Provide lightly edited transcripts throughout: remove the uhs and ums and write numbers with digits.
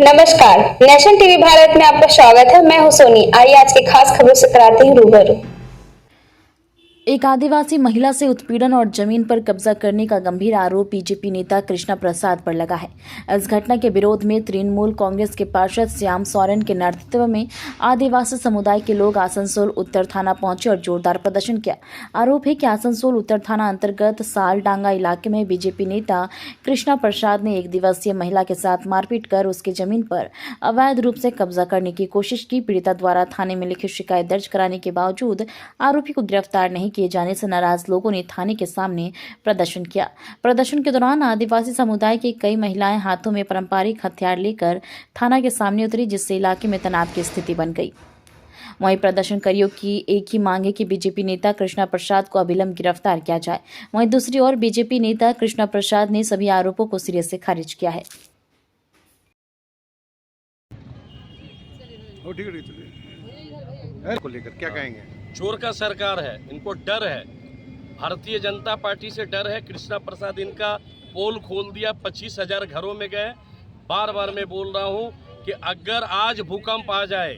नमस्कार, nation TV Bharat में आपका स्वागत है। मैं हूं सोनी। आइए आज की खास खबरों से कराते हैं रूबरू। एक आदिवासी महिला से उत्पीड़न और जमीन पर कब्जा करने का गंभीर आरोप बीजेपी नेता कृष्णा प्रसाद पर लगा है। इस घटना के विरोध में तृणमूल कांग्रेस के पार्षद श्याम सोरेन के नेतृत्व में आदिवासी समुदाय के लोग आसनसोल उत्तर थाना पहुंचे और जोरदार प्रदर्शन किया। आरोप है कि आसनसोल उत्तर थाना अंतर्गत सालडांगा इलाके में बीजेपी नेता कृष्णा प्रसाद ने एक दिवसीय महिला के साथ मारपीट कर उसकी जमीन पर अवैध रूप से कब्जा करने की कोशिश की। पीड़िता द्वारा थाने में लिखित शिकायत दर्ज कराने के बावजूद आरोपी को गिरफ्तार नहीं किए जाने से नाराज लोगों ने थाने के सामने प्रदर्शन किया। प्रदर्शन के दौरान आदिवासी समुदाय की कई महिलाएं हाथों में पारंपरिक हथियार लेकर थाना के सामने उतरी, जिससे इलाके में तनाव की स्थिति बन गई। वहीं प्रदर्शनकारियों की एक ही मांग है कि बीजेपी नेता कृष्णा प्रसाद को अविलंब गिरफ्तार किया जाए। वहीं दूसरी ओर बीजेपी नेता कृष्णा प्रसाद ने सभी आरोपों को सिरे से खारिज किया है। को लेकर क्या कहेंगे? चोर का सरकार है, इनको डर है, भारतीय जनता पार्टी से डर है। कृष्णा प्रसाद इनका पोल खोल दिया, 25,000 घरों में गए। बार बार मैं बोल रहा हूं कि अगर आज भूकंप आ जाए,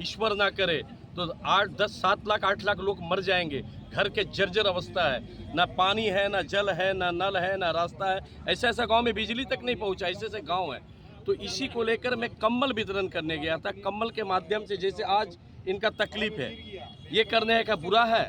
ईश्वर ना करे, तो 8, 10, 7 लाख 8 लाख लोग मर जाएंगे। घर के जर्जर अवस्था है, ना पानी है, ना जल है, ना नल है, ना रास्ता है। ऐसा ऐसा गांव में बिजली तक नहीं पहुंचा, ऐसे ऐसे गांव है। तो इसी को लेकर मैं कंबल वितरण करने गया था। कंबल के माध्यम से, जैसे आज इनका तकलीफ है, ये करने का बुरा है,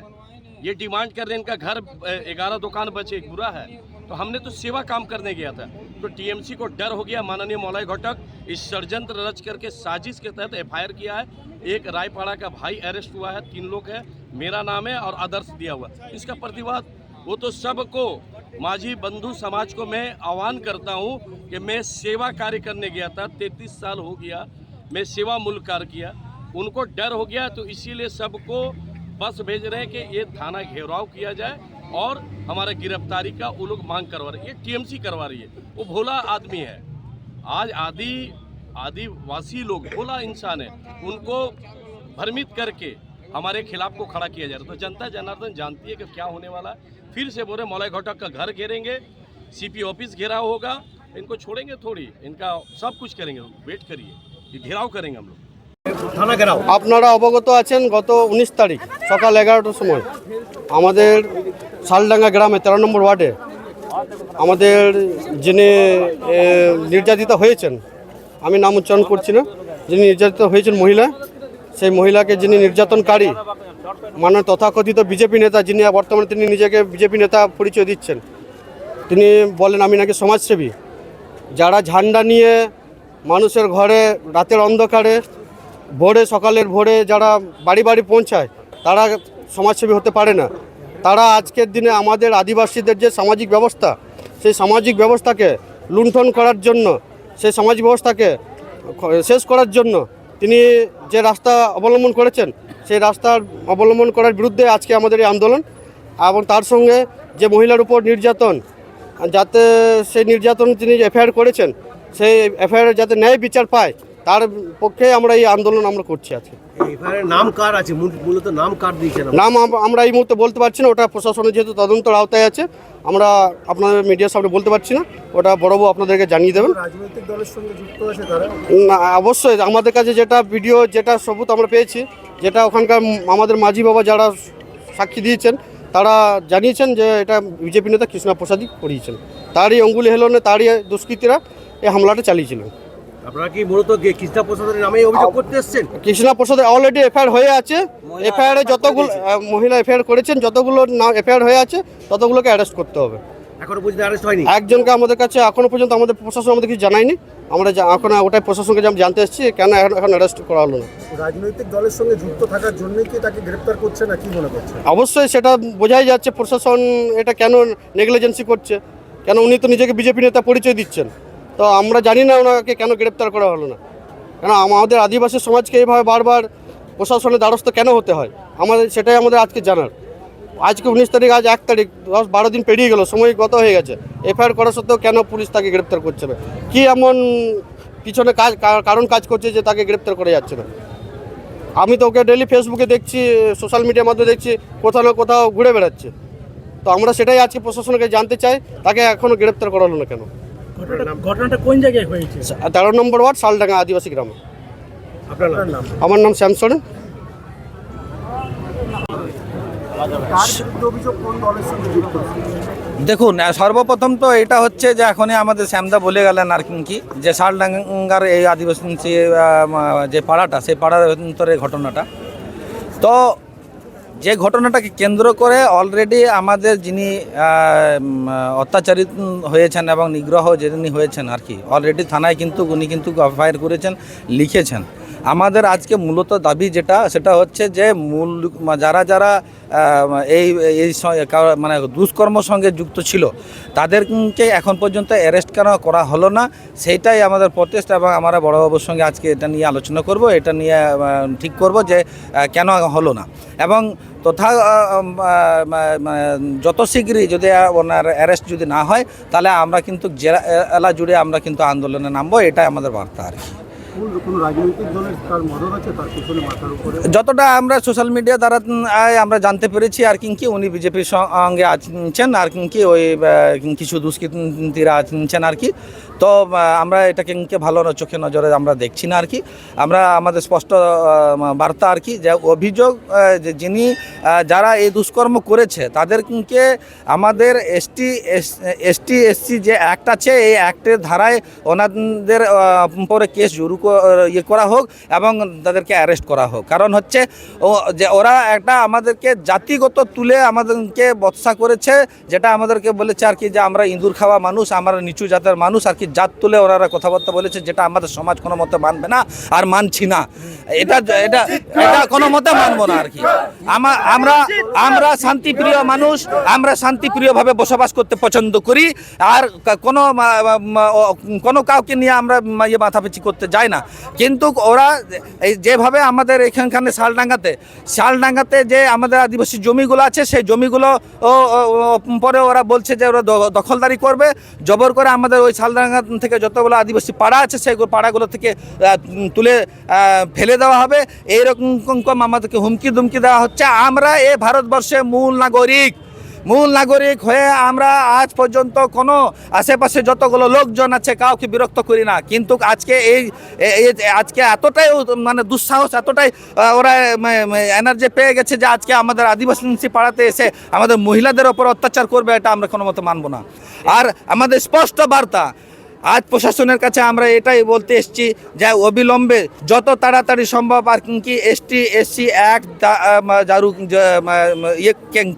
ये डिमांड कर रहे हैं, इनका घर 11 दुकान बचे, बुरा है। तो हमने तो सेवा काम करने गया था, तो टीएमसी को डर हो गया। माननीय मौलाई घटक इस षड्यंत्र रच करके साजिश के तहत एफआईआर किया है। एक रायपाड़ा का भाई अरेस्ट हुआ है, 3 लोग हैं, मेरा नाम है और आदर्श दिया हुआ। इसका प्रतिवाद वो तो सबको, माझी बंधु समाज को मैं आह्वान करता हूं कि मैं सेवा कार्य करने गया था, 33 साल हो गया मैं सेवा मूल्य कार्य किया। उनको डर हो गया, तो इसीलिए सबको बस भेज रहे हैं कि ये थाना घेराव किया जाए और हमारे गिरफ्तारी का वो लोग मांग करवा रहे हैं। ये टीएमसी करवा रही है। वो भोला आदमी है। आज आदिवासी लोग भोला इंसान है, उनको भ्रमित करके हमारे खिलाफ को खड़ा किया जा रहा है। तो जनता जनार्दन जानती है कि क्या होने वाला है। फिर से बोले मौलाई घटक का घर घेरेंगे, सीपी ऑफिस घेराव होगा, इनको छोड़ेंगे थोड़ी, इनका सब कुछ करेंगे। वेट करिए, ये घेराव करेंगे हम लोग। আপনারা অবগত আছেন, গত 19 তারিখ সকাল 11টার সময় আমাদের শালডাঙ্গা গ্রামে 13 নম্বর ওয়ার্ডে আমাদের যিনি নির্যাতিত হয়েছেন, আমি নাম উচ্চারণ করছি না, যিনি নির্যাতিত হয়েছেন মহিলা, সেই মহিলাকে যিনি নির্যাতনকারী মানে তথাকথিত বিজেপি নেতা, যিনি বর্তমানে তিনি নিজেকে বিজেপি নেতা পরিচয় দিচ্ছেন, তিনি বলেন আমি নাকি সমাজসেবী। যারা ঝান্ডা নিয়ে মানুষের ঘরে রাতের অন্ধকারে ভোরে সকালের ভোরে যারা বাড়ি বাড়ি পৌঁছায়, তারা সমাজসেবী হতে পারে না। তারা আজকের দিনে আমাদের আদিবাসীদের যে সামাজিক ব্যবস্থা, সেই সামাজিক ব্যবস্থাকে লুণ্ঠন করার জন্য, সেই সামাজিক ব্যবস্থাকে শেষ করার জন্য তিনি যে রাস্তা অবলম্বন করেছেন, সেই রাস্তার অবলম্বন করার বিরুদ্ধে আজকে আমাদের এই আন্দোলন। এবং তার সঙ্গে যে মহিলার উপর নির্যাতন, যাতে সেই নির্যাতন তিনি এফআইআর করেছেন, সেই এফআইআর যাতে ন্যায় বিচার পায়, তার পক্ষে আমরা এই আন্দোলন আমরা করছি। আজকে নাম কার আছে, মূলত নাম কার দিয়েছেন? নাম আমরা এই মুহূর্তে বলতে পারছি না, ওটা প্রশাসনের যেহেতু তদন্তের আওতায় আছে, আমরা আপনাদের মিডিয়ার সামনে বলতে পারছি না। ওটা বড়বাবু আপনাদেরকে জানিয়ে দেবেন। রাজনৈতিক দলের সঙ্গে যুক্ত আছে তারা? না, অবশ্যই আমাদের কাছে যেটা ভিডিও, যেটা সবুত আমরা পেয়েছি, যেটা ওখানকার আমাদের মাঝি বাবা যারা সাক্ষী দিয়েছেন, তারা জানিয়েছেন যে এটা বিজেপি নেতা কৃষ্ণা প্রসাদই করিয়েছেন। তারই অঙ্গুলি হেলনে, তারই দুষ্কৃতীরা এই হামলাটা চালিয়েছিলেন। আপনারা কি মূলত কৃষ্ণা প্রসাদের নামে অভিযোগ করতে এসেছেন? কৃষ্ণা প্রসাদের অলরেডি এফআইআর হয়ে আছে। এফআইআরে যতগুলো মহিলা এফআইআর করেছেন, যতগুলো নাম এফআইআর হয়ে আছে, ততগুলোকে অ্যারেস্ট করতে হবে। এখনো পর্যন্ত অ্যারেস্ট হয়নি? একজনকে আমাদের কাছে এখনো পর্যন্ত আমাদের প্রশাসন আমাদের কিছু জানায়নি। আমরা এখন ওটাই প্রশাসনকে জানতে এসেছি, কেন এখন অ্যারেস্ট করা হলো না। রাজনৈতিক দলের সঙ্গে যুক্ত থাকার জন্যই কি তাকে গ্রেফতার করছে না, কি মনে করছে? অবশ্যই সেটা বোঝাই যাচ্ছে প্রশাসন এটা কেন নেগলিজেন্সি করছে, কেন উনি তো নিজেকে বিজেপি নেতা পরিচয় দিচ্ছেন। তো আমরা জানি না ওনাকে কেন গ্রেপ্তার করা হলো না, কেন আমাদের আদিবাসী সমাজকে এইভাবে বারবার প্রশাসনের দ্বারস্থ কেন হতে হয়, সেটাই আমাদের আজকে জানার। আজকে 19 তারিখ, আজ 1 তারিখ, 10-12 দিন পেরিয়ে গেল, সময় গত হয়ে গেছে। এফআইআর করা সত্ত্বেও কেন পুলিশ তাকে গ্রেপ্তার করছে না? কি এমন পিছনে কারণ কাজ করছে যে তাকে গ্রেপ্তার করা যাচ্ছে না? আমি তো ওকে ডেলি ফেসবুকে দেখছি, সোশ্যাল মিডিয়ার মাধ্যমে দেখছি কোথাও না কোথাও ঘুরে বেড়াচ্ছে। তো আমরা সেটাই আজকে প্রশাসনকে জানতে চাই, তাকে এখনও গ্রেপ্তার করা হলো না কেন। ঘটনাটা কোন জায়গায় হয়েছে? 13 নম্বর ওয়ার্ড শালডাঙ্গা আদিবাসী গ্রামে। আপনার নাম? আমার নাম শ্যাম সোরেন। কার বিরুদ্ধে অভিযোগ, কোন দলের সঙ্গে যুক্ত? দেখুন, সর্বপ্রথম তো এটা হচ্ছে যে এখনই আমাদের শ্যামদা বলে গেলেন আর কি যে শালডাঙ্গার এই আদিবাসী যে পাড়াটা, সেই পাড়ার ভিতরে ঘটনাটা। তো যে ঘটনাটাকে কেন্দ্র করে অলরেডি আমাদের যিনি অত্যাচারিত হয়েছেন এবং নিগ্রহ যিনি হয়েছেন আর কি, অলরেডি থানায় কিন্তু উনি কিন্তু এফআইআর করেছেন, লিখেছেন। আমাদের আজকে মূলত দাবি যেটা, সেটা হচ্ছে যে মূল যারা যারা এই মানে দুষ্কর্ম সঙ্গে যুক্ত ছিল তাদেরকে এখন পর্যন্ত অ্যারেস্ট কেন করা হলো না, সেইটাই আমাদের প্রটেস্ট। এবং আমরা বড়বাবুর সঙ্গে আজকে এটা নিয়ে আলোচনা করব, এটা নিয়ে ঠিক করব যে কেন হলো না। এবং তথা যত শীঘ্রই যদি ওনার অ্যারেস্ট যদি না হয়, তাহলে আমরা কিন্তু জেলা জুড়ে আমরা কিন্তু আন্দোলনে নামবো, এটাই আমাদের বার্তা আর কি। কোনো রাজনৈতিক দলের তার মদত আছে তার পিছনে, মাথার উপরে? যতটা আমরা সোশ্যাল মিডিয়া দ্বারা আমরা জানতে পেরেছি আর কি উনি বিজেপির সঙ্গে আছেন আর কি, ওই কিছু দুষ্কৃতীরা আছেন আর কি। তো আমরা এটাকে ভালো চোখে নজরে আমরা দেখছি না আর কি। আমরা আমাদের স্পষ্ট বার্তা আর কি, যে অভিযোগ যে যিনি যারা এই দুষ্কর্ম করেছে তাদেরকে আমাদের এসসি যে অ্যাক্ট আছে, এই অ্যাক্টের ধারায় ওনাদের পরে কেস করা হোক এবং তাদেরকে অ্যারেস্ট করা হোক। কারণ হচ্ছে যে ওরা একটা আমাদেরকে জাতিগত তুলে আমাদেরকে বৎসা করেছে, যেটা আমাদেরকে বলেছে আর কি যে আমরা ইঁদুর খাওয়া মানুষ, আমরা নিচু জাতের মানুষ আর কি, জাত তুলে ওনারা কথাবার্তা বলেছে, যেটা আমাদের সমাজ কোনো মতে মানবে না আর মানছি না। এটা এটা এটা কোনো মতে মানবো না আর কি। আমরা শান্তিপ্রিয় মানুষ, আমরা শান্তিপ্রিয়ভাবে বসবাস করতে পছন্দ করি, আর কোনো কাউকে নিয়ে আমরা মাথাপিছি করতে যাই না। কিন্তু ওরা এই যেভাবে আমাদের এখানখানে শালডাঙ্গাতে যে আমাদের আদিবাসী জমিগুলো আছে, সেই জমিগুলো পরে ওরা বলছে যে ওরা দখলদারি করবে, জবর করে আমাদের ওই শালডাঙ্গা থেকে যতগুলো আদিবাসী পাড়া আছে সেই পাড়াগুলো থেকে তুলে ফেলে দেওয়া হবে, এইরকম আমাদেরকে হুমকি দুমকি দেওয়া হচ্ছে। আমরা এই ভারতবর্ষে মূল নাগরিক হয়ে আমরা আজ পর্যন্ত কোনো আশেপাশে যতগুলো লোকজন আছে কাউকে বিরক্ত করি না, কিন্তু আজকে এতটাই মানে দুঃসাহস, এতটাই ওরা এনার্জি পেয়ে গেছে যে আজকে আমাদের আদিবাসী পাড়াতে এসে আমাদের মহিলাদের ওপর অত্যাচার করবে, এটা আমরা কোনো মতে মানব না। আর আমাদের স্পষ্ট বার্তা আজ প্রশাসনের কাছে আমরা এটাই বলতে এসেছি যে অবিলম্বে যত তাড়াতাড়ি সম্ভব আর কি ST/SC অ্যাক্ট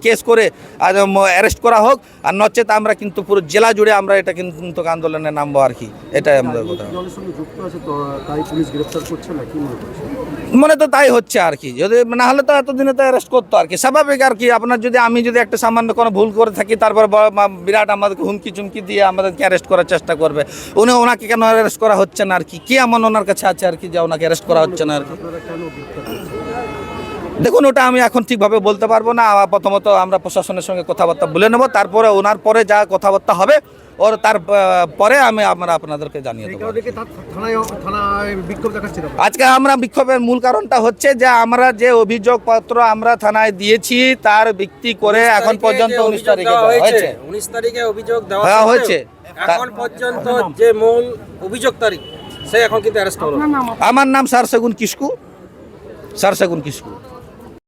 কেস করে অ্যারেস্ট করা হোক, আর নচেত আমরা কিন্তু পুরো জেলা জুড়ে আমরা এটা কিন্তু আন্দোলনে নামবো আর কি, এটাই আমাদের কথা। দলের সঙ্গে যুক্ত আছে তো তাই পুলিশ গ্রেফতার করছে না, কি মনে করছে? মনে তো তাই হচ্ছে আর কি, যদি না হলে তো এতদিনে তো অ্যারেস্ট করতো আর কি, স্বাভাবিক আর কি। আপনার আমি যদি একটা সামান্য কোনো ভুল করে থাকি, তারপর বিরাট আমাদেরকে হুমকি চুমকি দিয়ে আমাদেরকে অ্যারেস্ট করার চেষ্টা করবে। ওনাকে কেন অ্যারেস্ট করা হচ্ছে না আর কি, কি এমন ওনার কাছে আছে আর কি যে ওনাকে অ্যারেস্ট করা হচ্ছে না আর কি? দেখুন, ওটা আমি এখন ঠিকভাবে বলতে পারবো না। প্রথমত আমরা প্রশাসনের সঙ্গে কথাবার্তা বলে নেব, তারপরে ওনার পরে যা কথাবার্তা হবে ওর তারপরে আমরা আপনাদেরকে জানিয়ে দেবো। আজকে আমরা বিক্ষোভের মূল কারণটা হচ্ছে যে আমরা যে অভিযোগপত্র আমরা থানায় দিয়েছি তার ভিত্তি করে এখন পর্যন্ত 19 তারিখে হয়েছে, 19 তারিখে অভিযোগ দেওয়া হয়েছে, এখন পর্যন্ত যে মূল অভিযোগ তারিখ সে এখন কিন্তু অ্যারেস্ট হলো। আমার নাম সারসেগুন কিসকু।